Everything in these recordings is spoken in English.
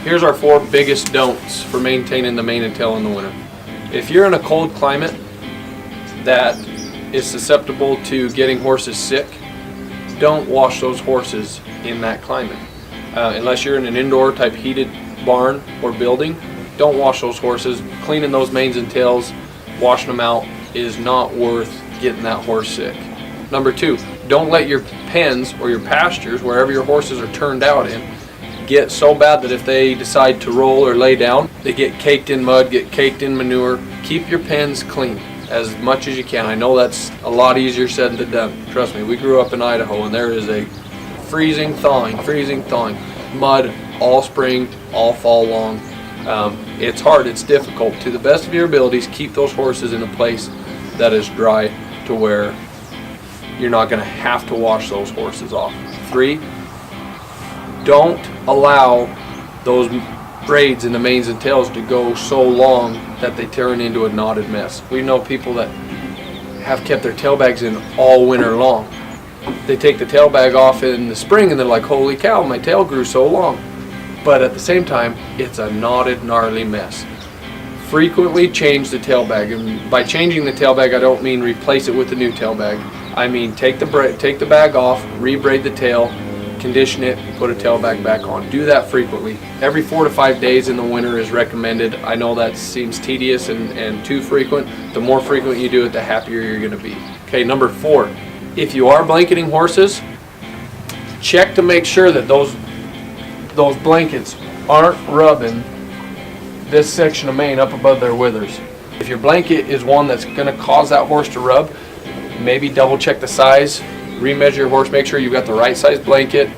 Here's our 4 biggest don'ts for maintaining the mane and tail in the winter. If you're in a cold climate that is susceptible to getting horses sick, don't wash those horses in that climate. Unless you're in an indoor type heated barn or building, don't wash those horses. Cleaning those manes and tails, washing them out is not worth getting that horse sick. Number 2, don't let your pens or your pastures, wherever your horses are turned out in, get so bad that if they decide to roll or lay down, they get caked in mud, get caked in manure. Keep your pens clean as much as you can. I know that's a lot easier said than done. Trust me, we grew up in Idaho and there is a freezing thawing, mud all spring, all fall long. It's hard, it's difficult. To the best of your abilities, keep those horses in a place that is dry to where you're not going to have to wash those horses off. 3, don't allow those braids in the manes and tails to go so long that they turn into a knotted mess. We know people that have kept their tail bags in all winter long. They take the tail bag off in the spring and they're like, holy cow, my tail grew so long. But at the same time, it's a knotted, gnarly mess. Frequently change the tail bag, and by changing the tail bag I don't mean replace it with a new tail bag. I mean take the bag off, re-braid the tail, condition it, put a tail bag back on. Do that frequently. Every 4 to 5 days in the winter is recommended. I know that seems tedious and too frequent. The more frequent you do it, the happier you're going to be. Okay, number 4, if you are blanketing horses, check to make sure that those blankets aren't rubbing this section of mane up above their withers. If your blanket is one that's going to cause that horse to rub, maybe double check the size, remeasure your horse, make sure you've got the right size blanket.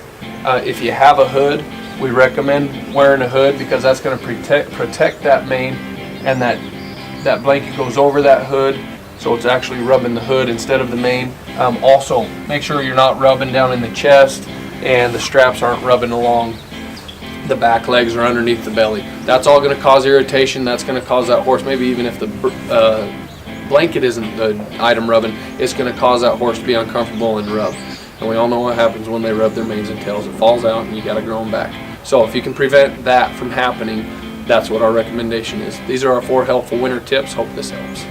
If you have a hood, we recommend wearing a hood because that's going to protect that mane, and that blanket goes over that hood, so it's actually rubbing the hood instead of the mane. Also, make sure you're not rubbing down in the chest and the straps aren't rubbing along the back legs or underneath the belly. That's all going to cause irritation. That's going to cause that horse, maybe even if the blanket isn't the item rubbing, it's going to cause that horse to be uncomfortable and rub. And we all know what happens when they rub their manes and tails. It falls out and you got to grow them back. So if you can prevent that from happening, that's what our recommendation is. These are our 4 helpful winter tips. Hope this helps.